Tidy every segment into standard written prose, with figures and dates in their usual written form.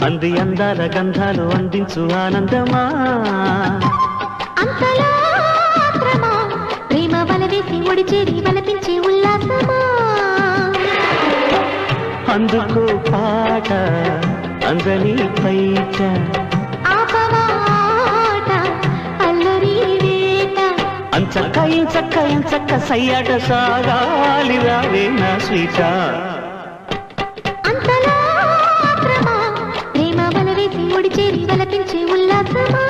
అంది అందాల గంధాలు అందించు ఆనందమా అంతలా ఆత్రమా ప్రేమ వలవేసి ఒడిచేరి వలపించే ఉల్లాసమా అందుకో పాట అందని పైట ఆపవాట అల్లరి వేట అంచక్క ఇంచక్క ఇంచక్క సయ్యాట సాగాలి రావే నా స్వీట అంతలా ఆత్రమా ప్రేమ వలవేసి ఒడిచేరి వలపించే ఉల్లాసమా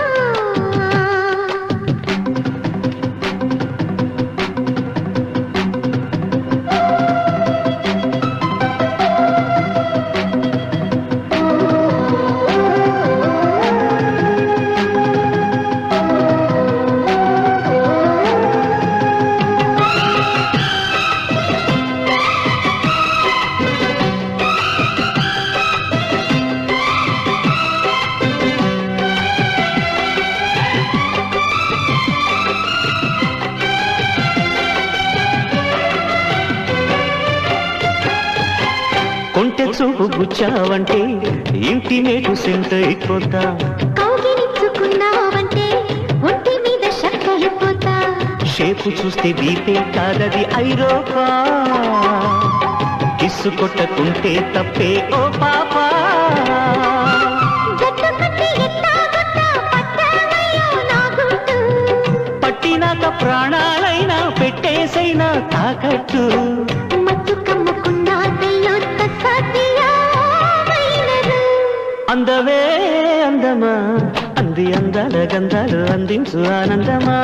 కొంటె చూపు గుచ్చావంటే ఇంటి మేటు సెంట అయిపోతా కౌగిలించుకున్నావంటే ఒంటి మీద శక్తయిపోతా షేపు చూస్తే బీపే కాదది ఐరోపా కిస్సు కొట్టకుంటే తప్పే ఓ పాపా జట్టు కట్టి ఎట్టాగొట్టా పట్టావయ్యో నా గుట్టు పట్టినాక ప్రాణాలైనా పెట్టేసైనా తాకట్టు మత్తు కమ్ముకున్నా తెల్లొత్త సాధ్యా వైనరు అందవే అందమా అంది అందాల గంధాలు అందించు ఆనందమా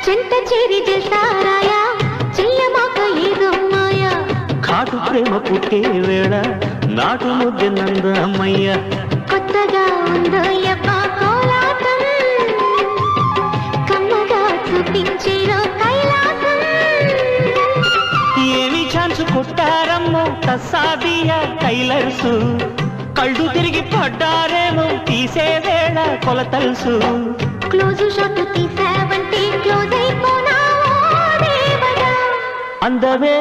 చెంత చేరి చేస్తారాయా చెయ్యమాక ఏదో మాయా కాటు ప్రేమ పుట్టే వేళ నాటు ముద్దె నందమయ్య కొత్తగా ఉందో యబ్బా కోలాటం కమ్మగా చూపించేరో కైలాసం ఏమి ఛాన్స్ కొట్టారమ్మో తస్సాదియా టైలర్సు కళ్ళు తిరిగి పడ్డారేమో తీసే వేళ కొలతల్సు క్లోజు షాట్ తీసావంటే క్లోజ్ అయిపోనా దేవడా అందవే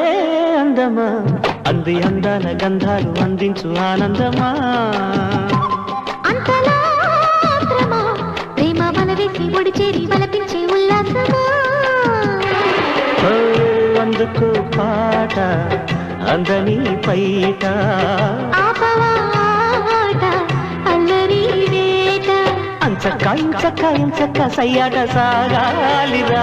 అందమా అంది అందాల గంధాలు అందించు ఆనందమా అంతలా ఆత్రమా ప్రేమ వలవేసి ఒడిచేరి వలపించే ఉల్లాసమా ఓ అందుకు పాట అందని పైట ఆపవాట అల్లరి వేట అంచక్క ఇంచక్క ఇంచక్క సయ్యాట సాగాలిరా